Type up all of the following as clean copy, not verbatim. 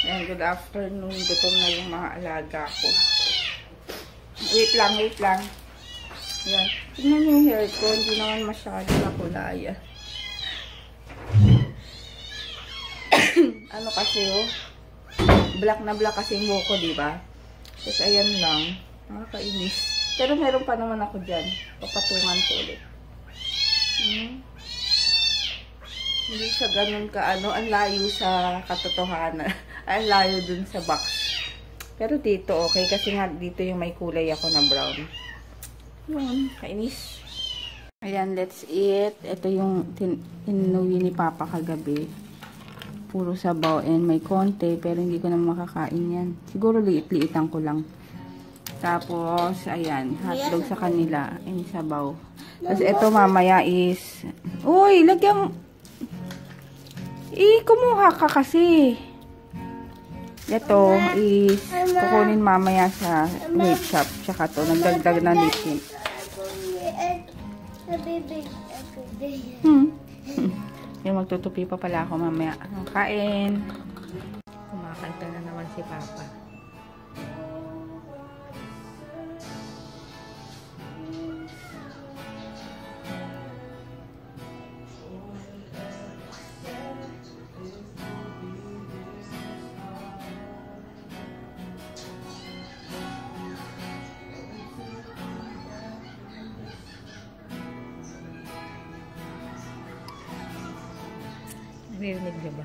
Ayan, good afternoon. Gutom na yung mga alaga ko. Wait lang, wait lang. Ayan. Tignan yung hair ko. Hindi naman masyado nakulaya. Ano kasi, oh. Black na black kasi yung buko, diba? Tapos, ayan lang. Nakakainis. Pero meron pa naman ako dyan. Papatungan ko ulit. Hindi siya ganun ka, ano, ang layo sa katotohanan. Ang layo dun sa box. Pero dito, okay. Kasi nga, dito yung may kulay ako na brown. Yun, kainis. Ayan, let's eat. Ito yung inuwi ni Papa kagabi. Puro sabaw and may konti. Pero hindi ko na makakain yan. Siguro liit-liitan ko lang. Tapos, ayan, hotdog sa kanila. And sabaw. Tapos, ito mamaya is... Uy, lagyan... kumuha ka kasi. Ito is kukunin mamaya sa weight shop. Tsaka to, nagdagdag na lipstick. Yung magtutupi pa pala ako mamaya. Kain. Kumakanta na naman si Papa. Narinig niyo ba?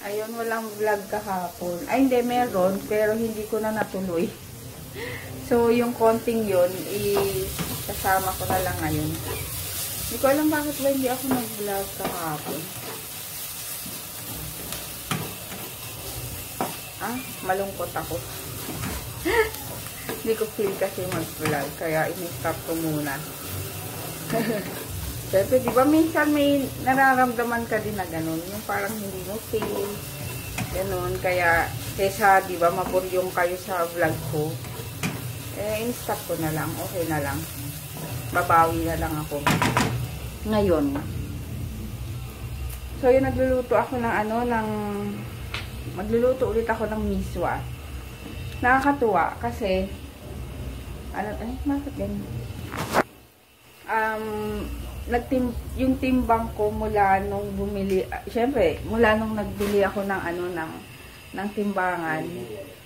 Ayun, walang vlog kahapon. Ay, hindi, meron. Pero hindi ko na natuloy. So, yung konting yun, kasama ko na lang ngayon. Hindi ko alam bakit ba hindi ako nag-vlog kahapon. Malungkot ako. Hindi ko feel kasi mag-vlog. Kaya, in-stop ko muna. Pero, di ba, minsan may nararamdaman ka din na ganun. Yung parang hindi mo feel. Ganun. Kaya, kesa, di ba, maburyong kayo sa vlog ko. In-stop ko na lang. Okay na lang. Babawi na lang ako. Ngayon. So, yun, nagluluto ako ng magluluto ulit ako ng miswa. Nakakatuwa kasi, bakit ganyan? Yung timbang ko mula nung bumili, syempre, mula nung nagbili ako ng timbangan,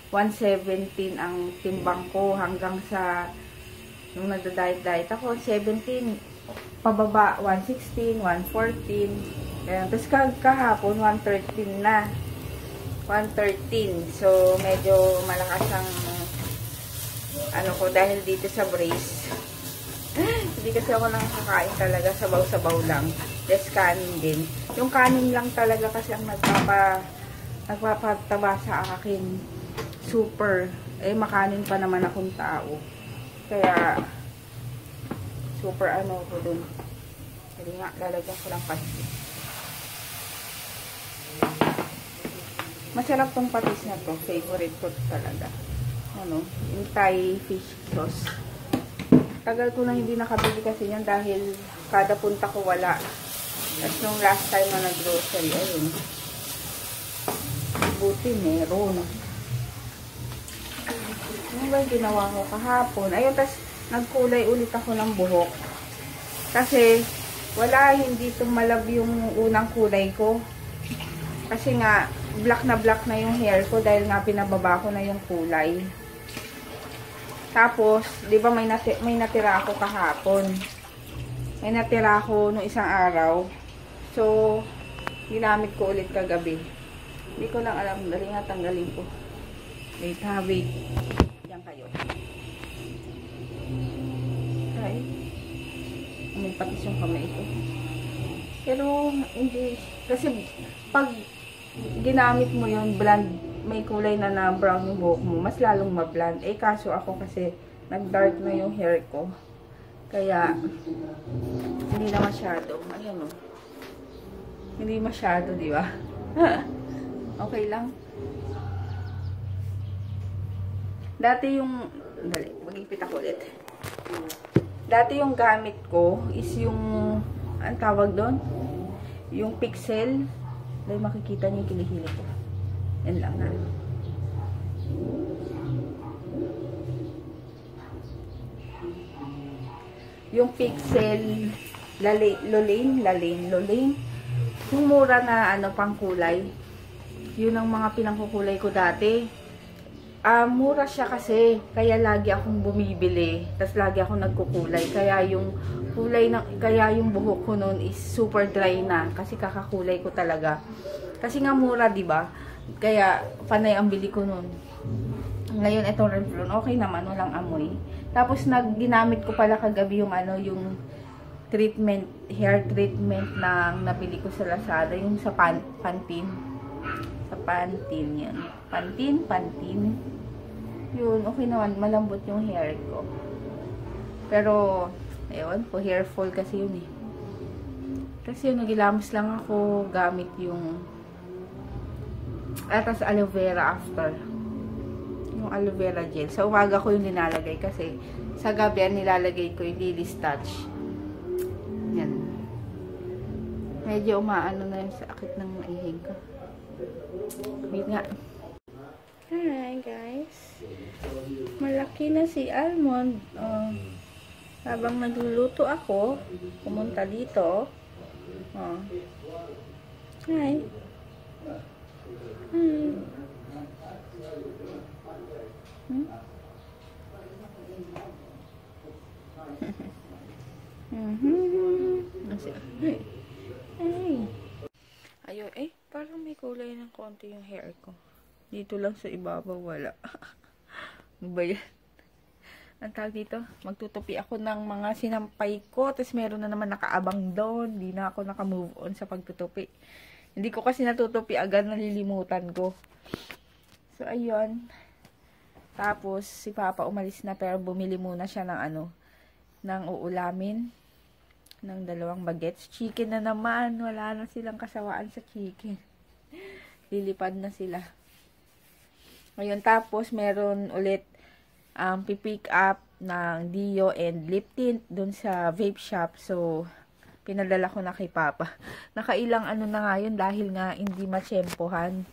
117 ang timbang ko hanggang sa nung nagda-diet ako, 17 pababa, 116, 114. Ayan. Tapos kahapon, 113 na. 113. So, medyo malakas ang ko dahil dito sa brace. Hindi kasi ako nakakain talaga, sabaw-sabaw lang. Less kanin din. Yung kanin lang talaga kasi ang nagpapataba sa akin. Super. Makanin pa naman akong tao. Kaya, super ko dun. Hindi nga, lalagyan ko lang patis. Masarap tong patis na to. Favorite ko talaga. Yung Thai fish sauce. Tagal ko na hindi nakabili kasi yan dahil kada punta ko wala. Tapos nung last time na nag-grocery, ayun. Buti meron. Ano ba yung ginawa ko kahapon? Ayun, tapos nagkulay ulit ako ng buhok. Kasi hindi tumalab yung unang kulay ko. Kasi nga, black na yung hair ko dahil nga pinababa ko na yung kulay. Tapos, di ba may natira ako kahapon. May natira ako nung isang araw. So, ginamit ko ulit kagabi. Hindi ko lang alam. Dali nga tanggalin ko. Wait. Diyan kayo. patis yung kamay ko. Pero, hindi, kasi pag ginamit mo yung blonde, may kulay na brown yung buhok mo, mas lalong ma-blonde. Eh, kaso ako kasi, nag-dark na yung hair ko. Kaya, hindi na masyado. Ayan o. Hindi masyado, di ba? Okay lang. Dati yung, dali, mag-ipit ako ulit. Dati yung gamit ko is yung, ang tawag doon? Yung pixel. Dahil makikita niyo yung kilikili ko. Yan lang na. Yung pixel, Lolaine. Yung mura na ano, pang kulay. Yun ang mga pinangkukulay ko dati. Mura siya kasi, kaya lagi akong bumibili, tas lagi akong nagkukulay, kaya yung kulay kaya yung buhok ko noon is super dry na, kasi kakakulay ko talaga. Kasi nga mura, 'di ba? Kaya panay ang bili ko noon. Ngayon itong Revlon, okay naman, walang amoy. Tapos ginamit ko pala kagabi yung ano, yung treatment, hair treatment na nabili ko sa Lazada, yung sa Pantene. Sa Pantene yan. Pantene. Yun, okay naman. Malambot yung hair ko. Pero, ewan po, hair fall kasi yun eh. Kasi yun, nagilamos lang ako gamit yung atas aloe vera after. Yung aloe vera gel. Sa umaga ko yung nilalagay kasi sa gabi nilalagay ko yung Lily's Touch. Yan. Medyo umaano na yung sakit ng maihing ko. Wait nga. Hi guys. Malaki na si Almond. Habang nagluluto ako, pumunta dito. Hi. Hey. Ayun, parang may kulay ng konti yung hair ko. Dito lang sa ibabaw, wala. Ano ba yan? Ang tawag dito, magtutupi ako ng mga sinampay ko, tapos meron na naman nakaabang doon. Hindi na ako naka-move on sa pagtutupi. Hindi ko kasi natutupi agad, nalilimutan ko. So, ayun. Tapos, si Papa umalis na, pero bumili muna siya ng ano, ng uulamin. Ng 2 bagets. Chicken na naman. Wala na silang kasawaan sa chicken. Lilipad na sila. Ngayon, tapos, meron ulit pipick up ng Dio and lip tint dun sa vape shop. So, pinadala ko na kay Papa. Nakailang ano na nga yun dahil nga hindi matsyempohan.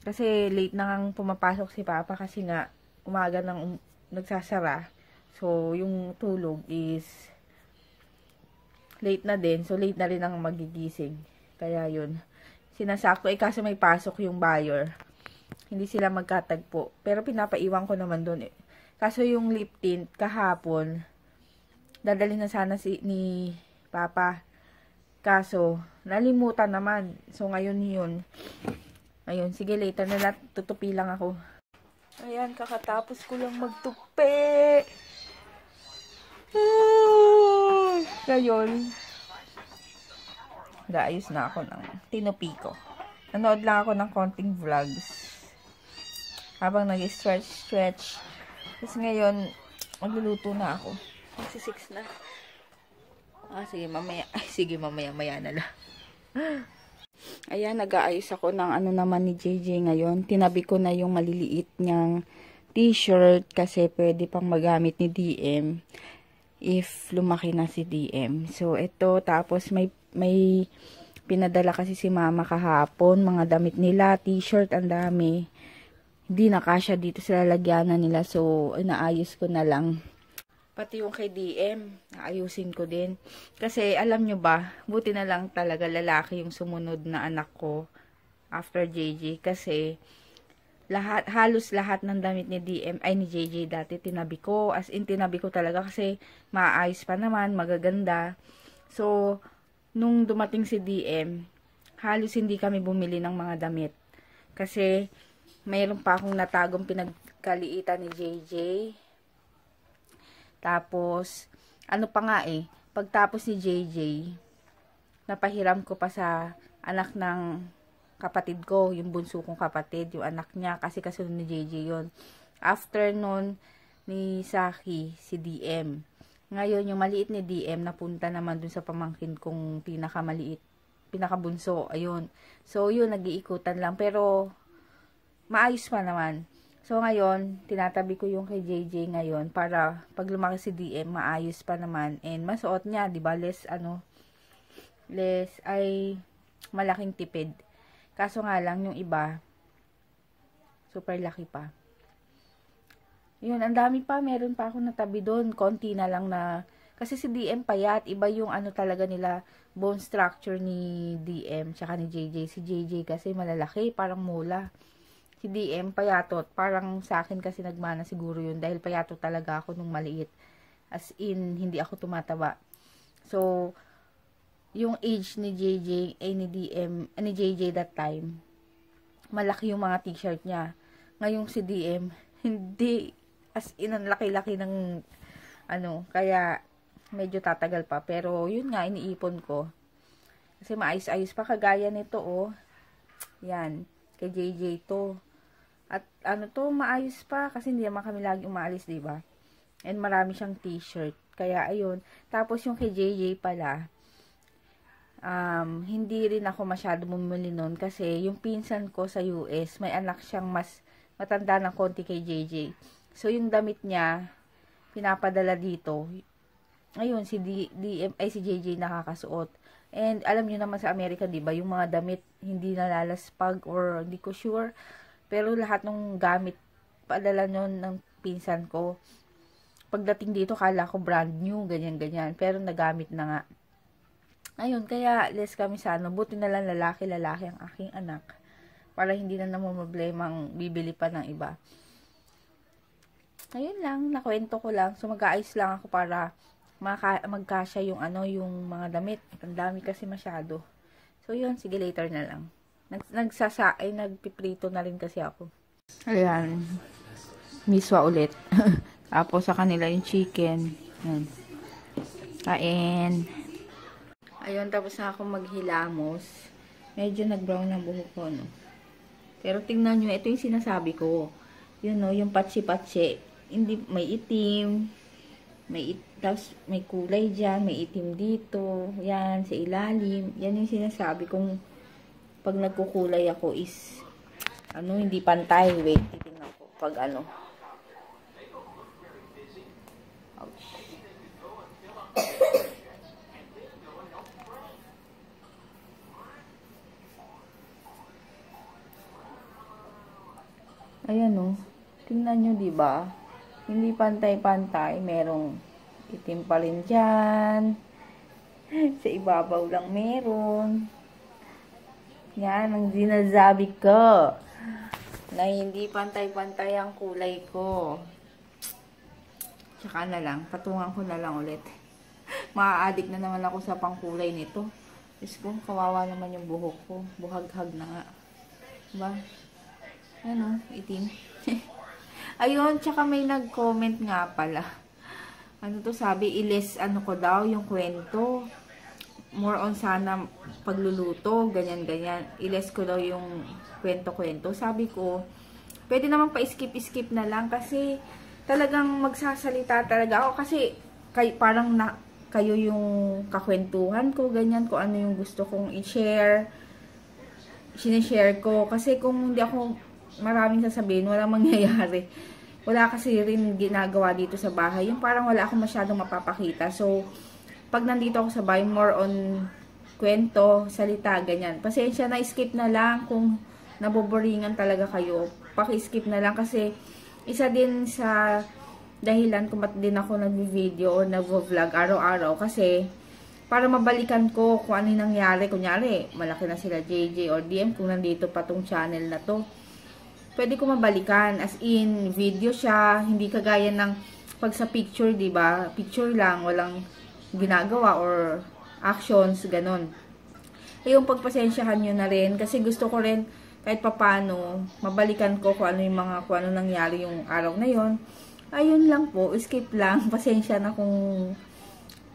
Kasi late na nga pumapasok si Papa kasi nga umaga nang nagsasara. So, yung tulog is late na din. So, late na rin ang magigising. Kaya yun. Sinasakto. Kaso may pasok yung buyer. Hindi sila magkatagpo. Pero pinapaiwan ko naman doon eh. Kaso yung lip tint, kahapon, dadalhin na sana ni Papa. Kaso, nalimutan naman. So, ngayon yun. Ayun, sige later na lang. Tutupi lang ako. Ayan, kakatapos ko lang magtupi. Ngayon, gaayos na ako ng tinupi ko. Nanood lang ako ng konting vlogs. Habang nag-stretch. Tapos ngayon, magluluto na ako. Kasi 6 na. Sige, mamaya. Sige, mamaya na lang. Ayan, nag-aayos ako ng ano naman ni JJ ngayon. Tinabi ko na yung maliliit niyang t-shirt kasi pwede pang magamit ni DM if lumaki na si DM. So, ito. Tapos, may pinadala kasi si Mama kahapon. Mga damit nila, t-shirt, ang dami. Hindi na kasya dito sa lalagyanan nila. So, inaayos ko na lang. Pati yung kay DM, naayusin ko din. Kasi, alam nyo ba, buti na lang talaga lalaki yung sumunod na anak ko after JJ. Kasi, halos lahat ng damit ni DM, ay ni JJ dati, tinabi ko. As in, tinabi ko talaga kasi maayos pa naman, magaganda. So, nung dumating si DM, halos hindi kami bumili ng mga damit. Kasi, mayroon pa akong natagong pinagkaliitan ni JJ. Tapos, ano pa nga pagtapos ni JJ, napahiram ko pa sa anak ng kapatid ko, yung bunso kong kapatid, yung anak niya, kasi kasunod ni JJ yun. After nun, ni Saki, si DM. Ngayon, yung maliit ni DM, napunta naman dun sa pamangkin kong pinakabunso, ayun. So, yun, nag-iikutan lang, pero, maayos pa naman. So, ngayon, tinatabi ko yung kay JJ ngayon, para, pag lumaki si DM, maayos pa naman, and masuot niya, diba, less ay, malaking tipid. Kaso nga lang, yung iba, super laki pa. Yun, ang dami pa. Meron pa ako natabi doon. Konti na lang na, kasi si DM payat. Iba yung ano talaga nila, bone structure ni DM, tsaka ni JJ. Si JJ kasi malalaki, parang mula. Si DM payatot. Parang sa akin kasi nagmana siguro yun, dahil payatot talaga ako nung maliit. As in, hindi ako tumataba. So, yung age ni JJ, ay ni JJ that time, malaki yung mga t-shirt niya. Ngayong si DM, hindi, as in, ang laki-laki ng, kaya, medyo tatagal pa. Pero, yun nga, iniipon ko. Kasi maayos-ayos pa, kagaya nito, oh. Yan, kay JJ to. At, maayos pa, kasi hindi naman kami lagi umaalis, diba? And, marami siyang t-shirt. Kaya, ayun. Tapos, yung kay JJ pala, hindi rin ako masyado bumili nun kasi yung pinsan ko sa US, may anak siyang mas matanda ng konti kay JJ. So, yung damit niya, pinapadala dito. Ayun, si JJ nakakasuot. And, alam niyo naman sa Amerika, diba, yung mga damit, hindi nalalaspag or hindi ko sure. Pero, lahat ng gamit, padala nun ng pinsan ko. Pagdating dito, kala ko brand new, ganyan-ganyan. Pero, nagamit na nga. Ayun, kaya less kami sa buti na lang lalaki ang aking anak. Para hindi na naman problemang bibili pa ng iba. Ayun lang, nakwento ko lang. So, mag-aayos lang ako para magkasya yung yung mga damit. Ang dami kasi masyado. So, yun, sige later na lang. Nagpiprito na rin kasi ako. Ayan. Miswa ulit. Tapos sa kanila yung chicken. Ayan. Kain. Ayun, tapos na ako maghilamos. Medyo nag-brown na buhok ko, no? Pero tingnan nyo, ito yung sinasabi ko. Yun, no, yung patsi-patsi. Hindi, may itim. Tapos may kulay dyan, may itim dito. Yan, sa ilalim. Yan yung sinasabi kong pag nagkukulay ako is, hindi pantay. Wait, titingnan ko. Pag Ouch. Ayan, oh. Tingnan nyo, diba? Hindi pantay-pantay. Merong itim pa rin dyan. Sa ibabaw lang meron. Yan, ang sinasabi ko. Na hindi pantay-pantay ang kulay ko. Tsaka na lang. Patungan ko na lang ulit. Maa-addict na naman ako sa pangkulay nito. Diyos ko, kawawa naman yung buhok ko. Buhag-hag na nga. Diba? Ano, itim. Ayun, tsaka may nag-comment nga pala. Ano to sabi, iles ko daw yung kwento. More on sana pagluluto, ganyan-ganyan. Iles ko daw yung kwento-kwento. Sabi ko, pwede naman pa-skip-skip na lang kasi talagang magsasalita talaga ako kasi parang kayo yung kakwentuhan ko, ganyan, kung ano yung gusto kong i-share. Sinishare ko. Kasi kung hindi ako maraming sasabihin, walang mangyayari. Wala kasi rin ginagawa dito sa bahay. Yung parang wala akong masyadong mapapakita. So, pag nandito ako sa bahay, more on kwento, salita, ganyan. Pasensya na, skip na lang kung naboboringan talaga kayo. Paki-skip na lang kasi isa din sa dahilan kung ba't din ako nag-video o nag-vlog araw-araw. Kasi, para mabalikan ko kung ano yung nangyari. Kunyari, malaki na sila JJ or DM kung nandito pa tong channel na to. Pwede ko mabalikan. As in, video siya. Hindi kagaya ng pag sa picture, diba? Picture lang. Walang ginagawa or actions, ganon. Yung pagpasensyahan nyo na rin. Kasi gusto ko rin, kahit papano, mabalikan ko kung ano nangyari yung araw na yon. Ayun lang po. Skip lang. Pasensya na kung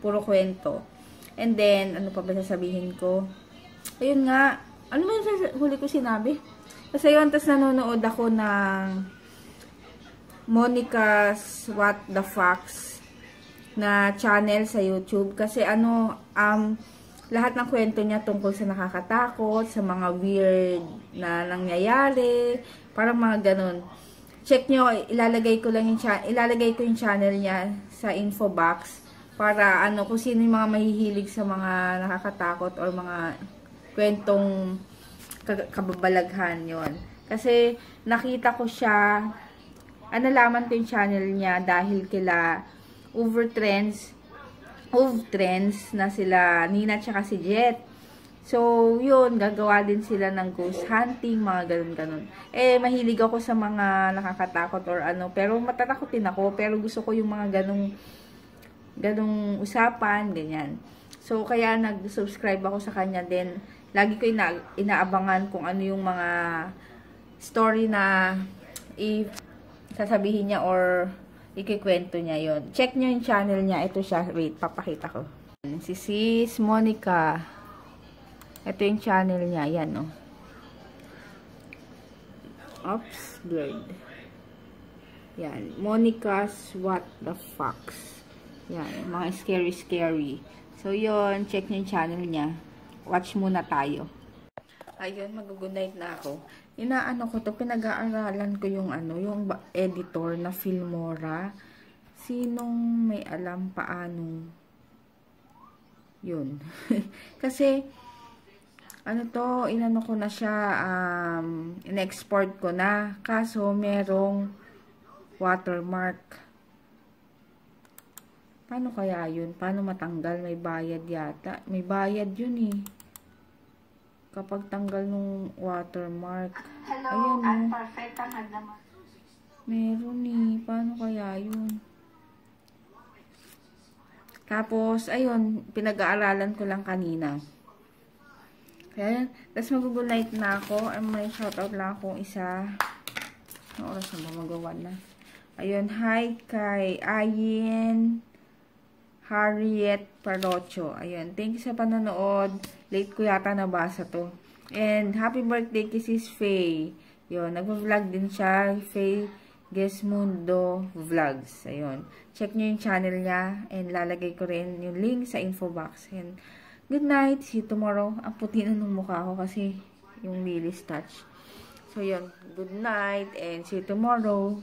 puro kwento. And then, ano pa ba sasabihin ko? Ayun nga, ano ba yung huli ko sinabi? Kasi yun, tas nanonood ako ng Monica's What the Fox na channel sa YouTube. Kasi lahat ng kwento niya tungkol sa nakakatakot, sa mga weird na nangyayari, parang mga ganun. Check nyo, ilalagay ko yung channel niya sa info box para kung sino yung mga mahihilig sa mga nakakatakot or mga kwentong kababalaghan yon. Kasi nakita ko siya, nalaman ko yung channel niya dahil kila Ove Trends na sila Nina tsaka si Jet. So, yun, gagawa din sila ng ghost hunting, mga ganun-ganun. Mahilig ako sa mga nakakatakot or pero matatakotin ako, pero gusto ko yung mga ganung usapan, ganyan. So, kaya nag-subscribe ako sa kanya din. Lagi ko inaabangan kung ano yung mga story na sasabihin niya or ikikwento niya yon. Check nyo yung channel niya. Ito siya. Wait, papakita ko. Si Sis Monica. Ito yung channel niya. Yan, no. Oops, blurred. Yan. Monica's What the Fox. Yan, mga scary. So, yun, check nyo yung channel niya. Watch muna tayo. Ayun, mag-good night na ako. Pinag-aaralan ko yung yung editor na Filmora. Sinong may alam paano? Yun. Kasi, inano ko na siya, in-export ko na. Kaso, merong watermark. Paano kaya yun? Paano matanggal? May bayad yata. May bayad yun eh. Kapag tanggal nung watermark. Hello, ayan, perfect ang naman. Meron eh. Paano kaya yun? Tapos, ayun, pinag-aaralan ko lang kanina. Ayan. Tapos mag-good night na ako. May shoutout lang akong isa. Ano oras na ba magawa na? Ayun, hi kay Ayin Harriet Parocho. Ayun, thank you sa panonood. Late ko yata nabasa to. And happy birthday kay Sis Faye. Yun, nagvo-vlog din siya. Faye Gesmundo Vlogs. Ayun, check nyo yung channel niya. And lalagay ko rin yung link sa info box. And good night. See you tomorrow. Ang puti na nung mukha ko kasi yung Lily's Touch. So yun, good night and see you tomorrow.